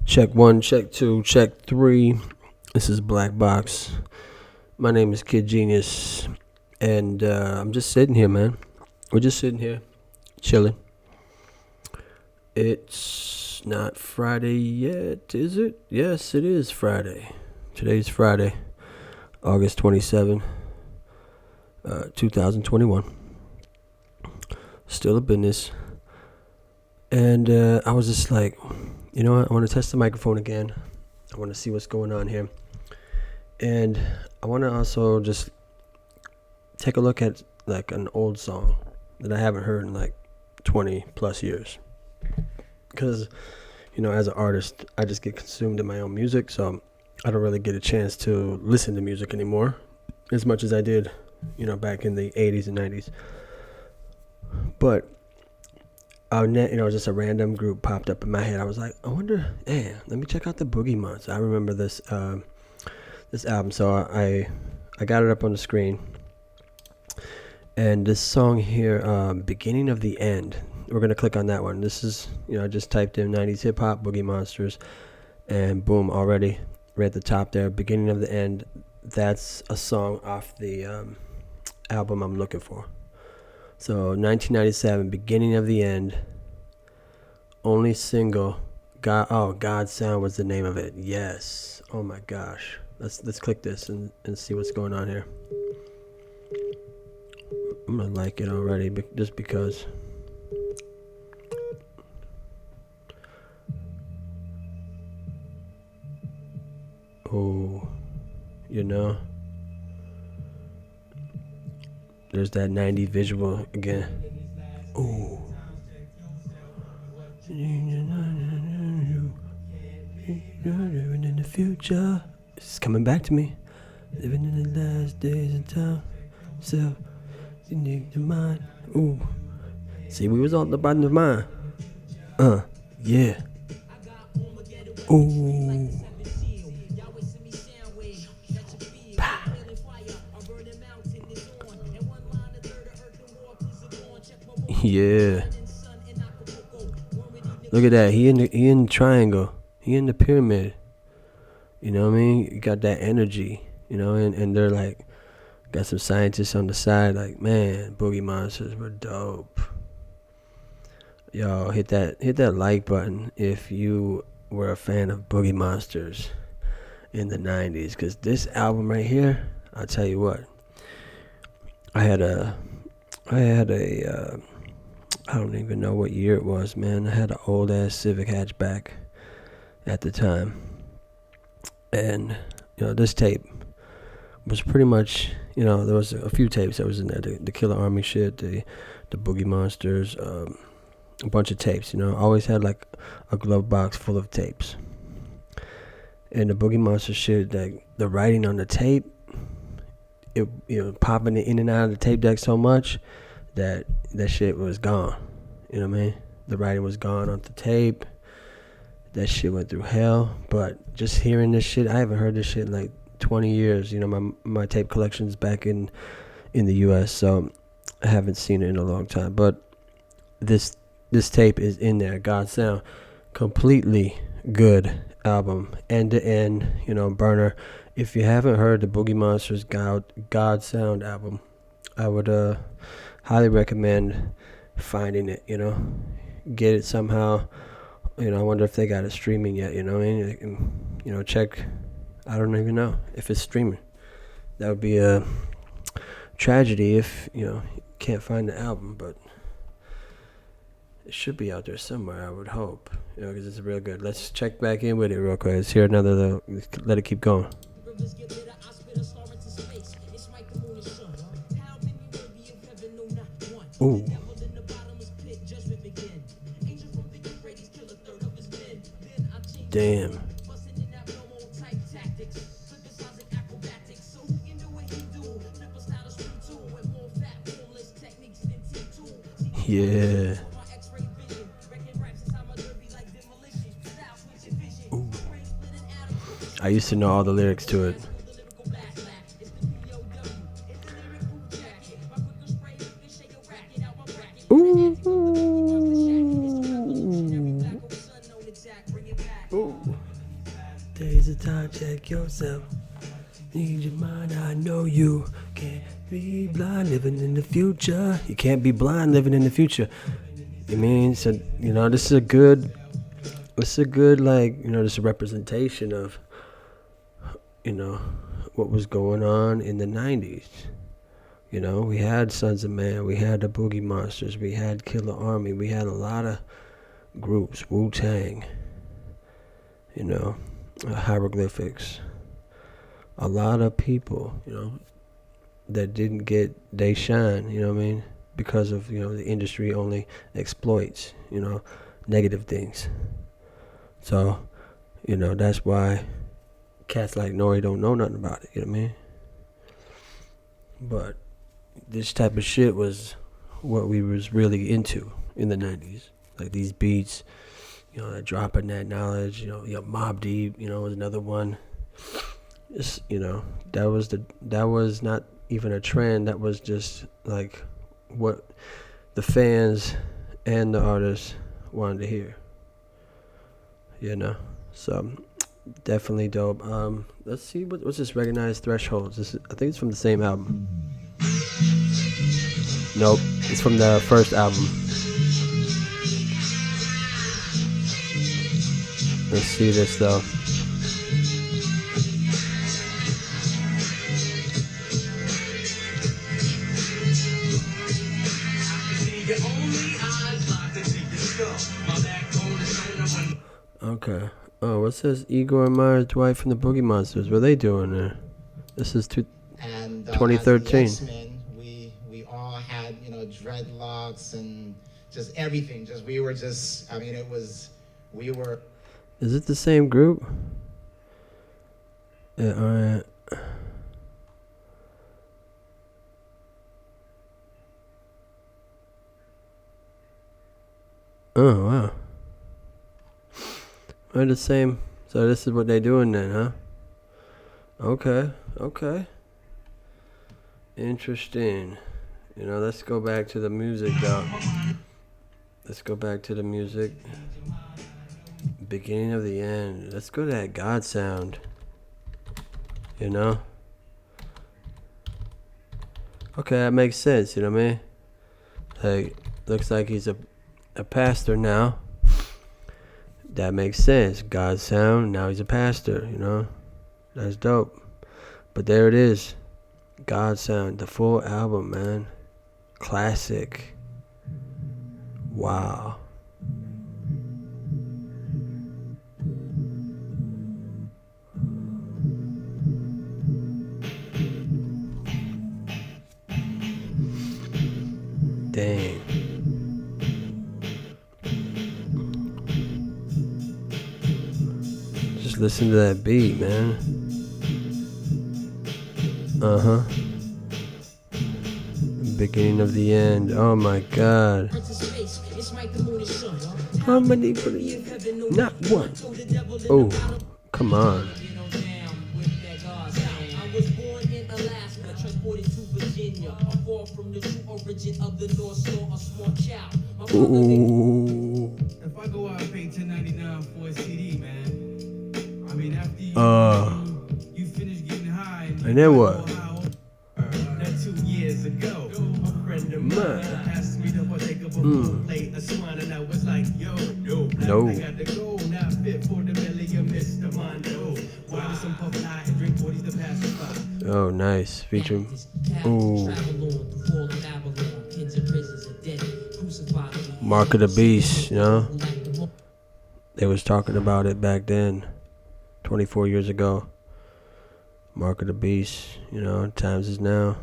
Check one, check two, check three. This is Black Box. My name is Kid Genius, and I'm just sitting here, man. We're just sitting here, chilling. It's not Friday yet, is it? Yes, it is Friday. Today's Friday, August 27, 2021. Still a business. And I was just like, you know what? I want to test the microphone again. I want to see what's going on here. And I want to also just take a look at like an old song that I haven't heard in like 20 plus years. Because, you know, as an artist, I just get consumed in my own music. So I don't really get a chance to listen to music anymore as much as I did, you know, back in the 80s and 90s. But just a random group popped up in my head. I was like, I wonder, let me check out the Boogiemonsters. I remember this this album, so I got it up on the screen. And this song here, Beginning of the End, we're gonna click on that one. This is, I just typed in 90s hip hop Boogiemonsters, and boom, already right at the top there, Beginning of the End. That's a song off the album I'm looking for. So 1997, Beginning of the End, only single. God Sound was the name of it. Yes. Oh my gosh. Let's click this and see what's going on here. I'm gonna like it already, just because. Oh, there's that 90 visual again. Oh. Living in the future. It's coming back to me. Living in the last days of time. So, you need your mind. Ooh. See, we was all about the mind. Yeah. Ooh. Yeah. Look at that. He in the triangle. He in the pyramid. You know what I mean? You got that energy. And they're like, got some scientists on the side. Like, man, Boogiemonsters were dope. Yo, hit that like button if you were a fan of Boogiemonsters in the 90s. Because this album right here, I'll tell you what. I had a I don't even know what year it was, man. I had an old ass Civic hatchback at the time, and this tape was pretty much, there was a few tapes that was in there, the Killer Army shit, the Boogiemonsters, a bunch of tapes. Always had like a glove box full of tapes, and the Boogiemonster shit, like the writing on the tape, it popping it in and out of the tape deck so much that shit was gone. You know what I mean? The writing was gone on the tape. That shit went through hell. But just hearing this shit, I haven't heard this shit in like 20 years. My tape collection's back in the US, so I haven't seen it in a long time. But this tape is in there. God Sound, completely good album, end to end. Burner. If you haven't heard the Boogiemonsters God Sound album, I would highly recommend finding it. Get it somehow. I wonder if they got it streaming yet. Check. I don't even know if it's streaming. That would be a tragedy if you can't find the album, but it should be out there somewhere, I would hope. Because it's real good. Let's check back in with it real quick. Let's hear another. Let it keep going. Ooh. Damn. Yeah. Ooh. I used to know all the lyrics to it. Ooh. Ooh. Days of time, check yourself. Need your mind, I know you can't be blind living in the future. You can't be blind living in the future. I mean, so, this is a good, like, this representation of, what was going on in the 90s. We had Sons of Man, we had the Boogiemonsters, we had Killer Army, we had a lot of groups, Wu-Tang, hieroglyphics. A lot of people, that didn't get they shine, because of, the industry only exploits, negative things. So, that's why cats like Nori don't know nothing about it, you know what I mean? But this type of shit was what we was really into in the 90s. Like these beats, that dropping that knowledge, Mobb Deep, was another one. Just, that was not even a trend. That was just like what the fans and the artists wanted to hear. So definitely dope. Let's see what's this Recognized Thresholds. I think it's from the same album. Nope, it's from the first album. Let's see this though. Okay. Oh, what's this? Igor and Myers, Dwight from the Boogiemonsters. What are they doing there? This is 2013. As the X-Men, we all had, dreadlocks and just everything. We were. Is it the same group? Yeah, alright. Oh, wow. They're the same. So this is what they're doing then, huh? Okay. Interesting. Let's go back to the music, though. Beginning of the end. Let's go to that God sound. Okay, that makes sense, you know what I mean? Like, looks like he's a pastor now. That makes sense. God sound, now he's a pastor, That's dope. But there it is. God sound, the full album, man. Classic. Wow. Dang. Just listen to that beat, man. Beginning of the end. Oh my God. How many? Not one. Oh, come on. Ooh. If I go out and pay $10.99 for a CD, man. I mean, after you finish getting high. And then what? That 2 years ago, a friend of mine asked me to partake of a plate of swine, and I was like, yo, no. I got to go, not fit for the belly of Mr. Mondo. Why some puff high and drink 40s to pacify. Oh, nice. Featuring. Ooh. Mark of the Beast, They was talking about it back then, 24 years ago. Mark of the Beast, times is now.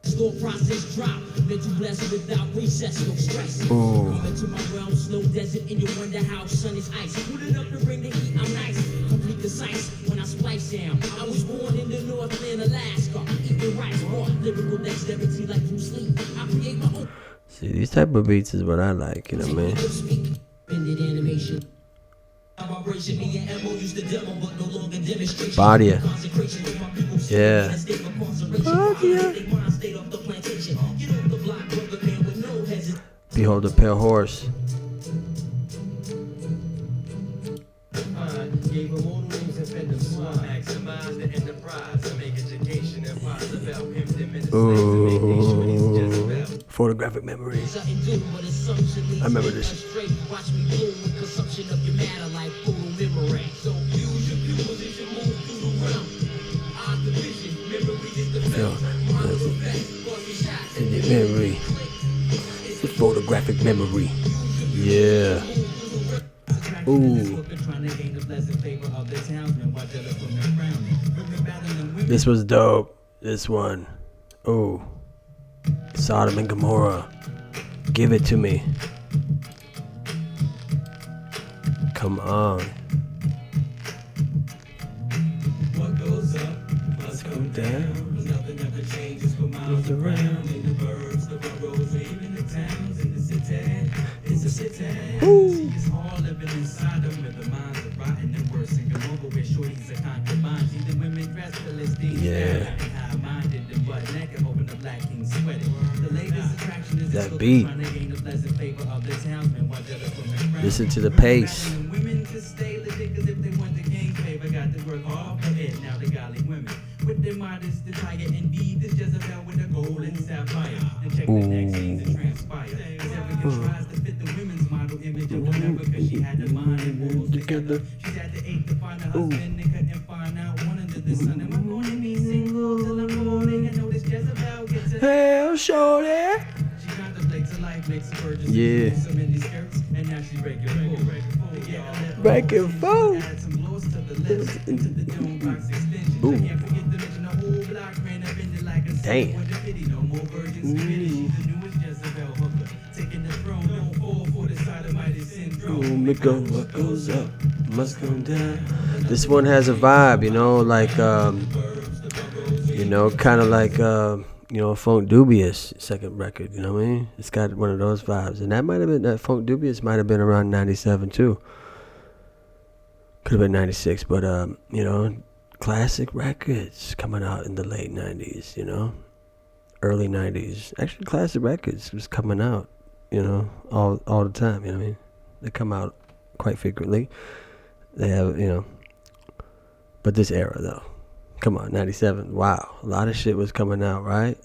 Slow process drop, mental blessed without recess, no stress. Come into my realm, slow desert in your wonder house, sun is ice. Put it up to bring the heat, I'm nice, complete concise when I splice down. I was born in the Northland, Alaska, eating rice, raw, lyrical dexterity like Bruce Lee. I create my own. See, these type of beats is what I like, you know what I mean? Body. Yeah. Behold the pale horse. Gave them all the names and fed them swine. Maximize the enterprise and make education and wise about him. Ooh, photographic memory. I remember this. Watch me bloom with consumption of your matter like photo memory. So use your pupils as you move through the realm. Eyes the vision, memory is the film. Memory. Photographic memory. Yeah. Ooh. This was dope. This one. Ooh. Sodom and Gomorrah. Give it to me. Come on. What goes up must come down. Nothing ever changes for miles around. In the burbs, the boroughs, or even the towns. In the city, it's a city. It's hard living inside them where the minds are rotten and worse. And come over where shorties are concubines. See the women dressed for listings. Yeah. And high-minded and butt naked, hoping the black king sweating. The latest attraction is that beat. trying to gain the pleasant favor of the townsmen while jealous from their crown. Listen to the pace. Women to stay legit, cause if they want the king's favor, got to work hard for it. Now the golly women with their modest desire, indeed, it's Jezebel with a gold and sapphire. And check the next scenes that transpire. Cause Erica tries to fit the women's model image of whatever, cause she had the mind and wolves together. She had the eight to find a husband and couldn't find out one under the sun. Am I gonna be single till I'm morning? I know this Jezebel gets it. Hell, shorty. She contemplates her life, makes a purchase. Yeah. Some in these skirts, and now she's breaking full. Breaking full. Add some gloss to the lips, into the dome box extensions. Ooh. I can't forget to mention the whole block ran up in it like a Damn. with a pity. No more virgins committed. She's the newest Jezebel hooker. Taking the throne, don't fall for the sodomite syndrome. Ooh, me go, what goes up must come down. This one has a vibe, you know, like kind of like Funk Dubious second record, you know what I mean? It's got one of those vibes. And that Funk Dubious might have been around 97 too. Could have been 96, but classic records coming out in the late 90s, early 90s. Actually, classic records was coming out, all the time, you know what I mean? They come out quite frequently. They have, but this era though. Come on, 97. Wow. A lot of shit was coming out, right?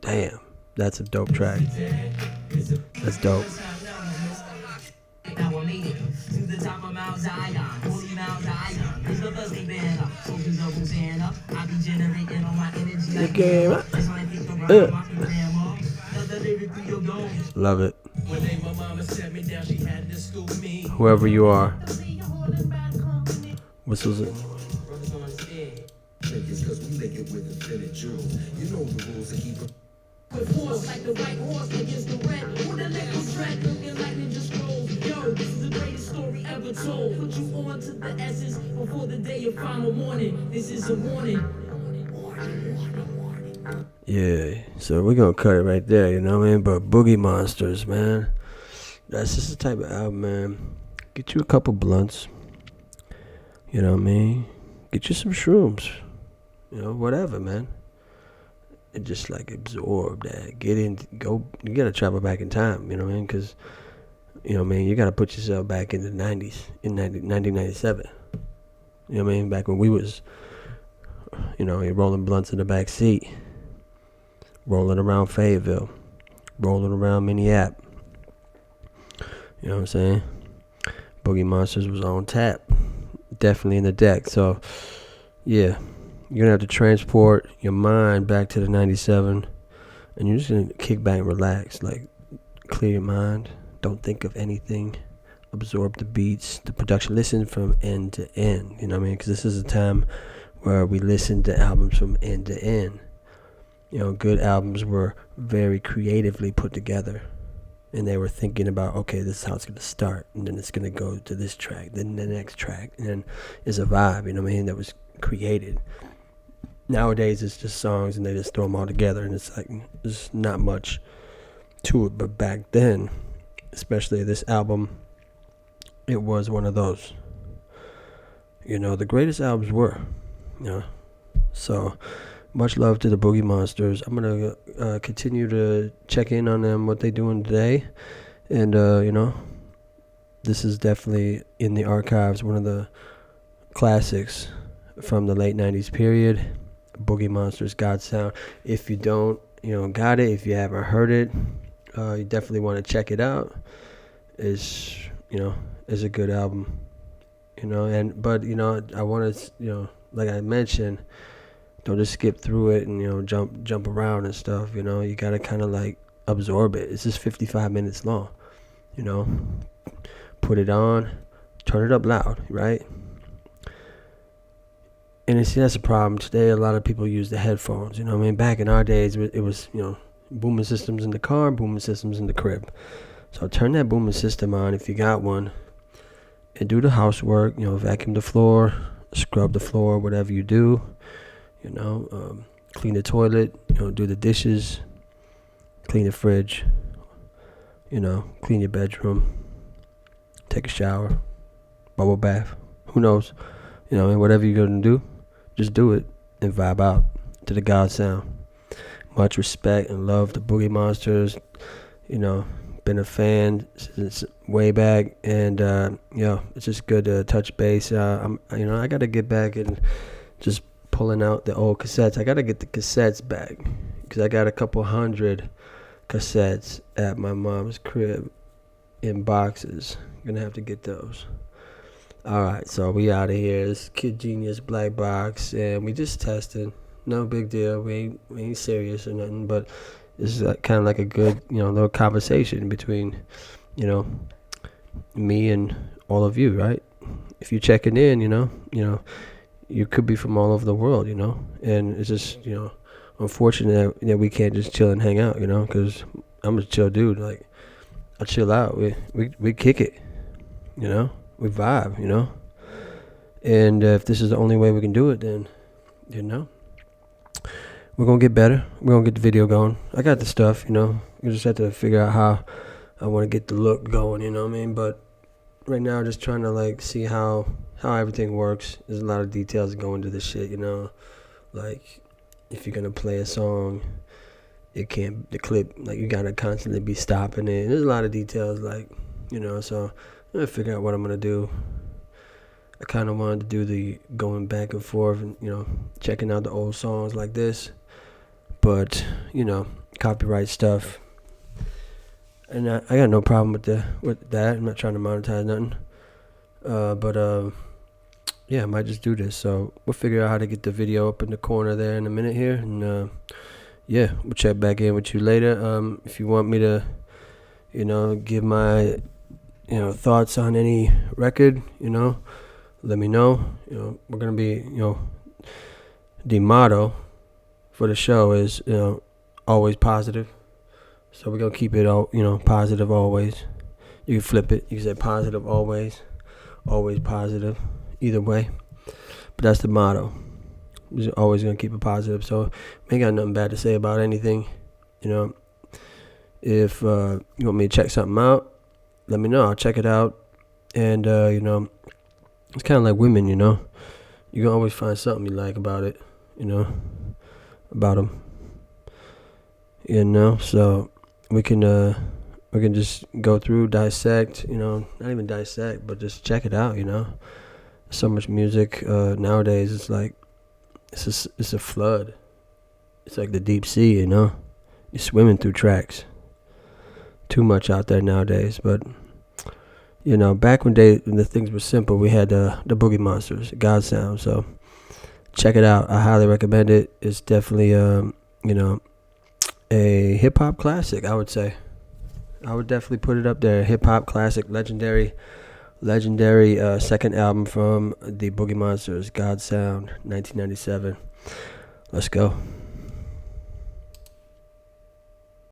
Damn. That's a dope track. That's dope. Now I made it to the top of Mount Zion, holy Mount Zion. It's the Thursday banner, soldiers of Hosanna. I be generating all my energy like just when I think around my grandma. Another lyric through your domes. Love it. One day my mama sat me down, she had to school me. Whoever you are. Whistles it. Cause we make it with infinite jewels. You know the rules to keep it. With force like the white horse against the red. With the liquid track looking like ninja scrolls. Yo, this is the greatest story ever told. Put you on to the essence before the day of final warning. This is a warning. Yeah, so we're gonna cut it right there, you know what I mean? But Boogiemonsters, man. That's just the type of album, man. Get you a couple blunts. You know what I mean? Get you some shrooms. Whatever, man. And just like absorb that. Get in, go. You gotta travel back in time, you know what I mean? Because, you gotta put yourself back in the 90s, in 1997. You know what I mean? Back when we was, you're rolling blunts in the back seat, rolling around Fayetteville, rolling around Minneapolis. You know what I'm saying? Boogiemonsters was on tap. Definitely in the deck. So, yeah. You're going to have to transport your mind back to the 97. And you're just going to kick back and relax. Like, clear your mind. Don't think of anything. Absorb the beats, the production. Listen from end to end. You know what I mean? Because this is a time where we listen to albums from end to end. Good albums were very creatively put together. And they were thinking about, okay, this is how it's going to start. And then it's going to go to this track. Then the next track. And then it's a vibe, you know what I mean, that was created. Nowadays, it's just songs and they just throw them all together. And it's like, there's not much to it. But back then, especially this album, it was one of those. The greatest albums were. So, much love to the Boogiemonsters. I'm gonna continue to check in on them, what they doing today, and this is definitely in the archives, one of the classics from the late 90s period. Boogiemonsters, God Sound. If you don't got it, if you haven't heard it, you definitely want to check it out. It's a good album, but I want to like I mentioned, don't just skip through it and jump around and stuff. You gotta kind of like absorb it. It's just 55 minutes long. Put it on, turn it up loud, right? And see, that's a problem today. A lot of people use the headphones. Back in our days, it was booming systems in the car, booming systems in the crib. So turn that booming system on if you got one, and do the housework. Vacuum the floor, scrub the floor, whatever you do. Clean the toilet. Do the dishes, clean the fridge. Clean your bedroom. Take a shower, bubble bath. Who knows? Whatever you're gonna do, just do it and vibe out to the God Sound. Much respect and love to Boogiemonsters. Been a fan since way back, and it's just good to touch base. I gotta get back and just pulling out the old cassettes. I gotta get the cassettes back because I got a couple hundred cassettes at my mom's crib in boxes. Gonna have to get those. Alright, so we out of here. It's Kid Genius Black Box, and we just testing. No big deal. We ain't serious or nothing, but this is kind of like a good, little conversation between, me and all of you, right? If you're checking in, you could be from all over the world, and it's just, unfortunate that we can't just chill and hang out, because I'm a chill dude. Like, I chill out. We kick it, we vibe, and if this is the only way we can do it, then we're gonna get better. We're gonna get the video going. I got the stuff, we just have to figure out how I want to get the look going, but right now I'm just trying to like see how everything works. There's a lot of details that go into this shit, like if you're gonna play a song, the clip, like you gotta constantly be stopping it. There's a lot of details, like, so I'm gonna figure out what I'm gonna do. I kind of wanted to do the going back and forth and, checking out the old songs like this, but, copyright stuff. And I got no problem with that. I'm not trying to monetize nothing. Yeah, I might just do this. So we'll figure out how to get the video up in the corner there in a minute here. And, we'll check back in with you later. If you want me to, give my, thoughts on any record, let me know. We're going to be, the motto for the show is, always positive. So we're going to keep it all, positive always. You can flip it. You can say positive always positive. Either way. But that's the motto. We're always going to keep it positive. So we ain't got nothing bad to say about anything. If you want me to check something out, let me know. I'll check it out. And, it's kind of like women, you can always find something you like about it, about them. So we can just go through, dissect, not even dissect, but just check it out, So much music nowadays. It's like it's a flood. It's like the deep sea, You're swimming through tracks. Too much out there nowadays, but back when the things were simple, we had the Boogiemonsters, God Sound. So check it out. I highly recommend it. It's definitely a hip hop classic. I would say. I would definitely put it up there. Hip hop classic, legendary second album from the Boogiemonsters, God Sound, 1997. Let's go.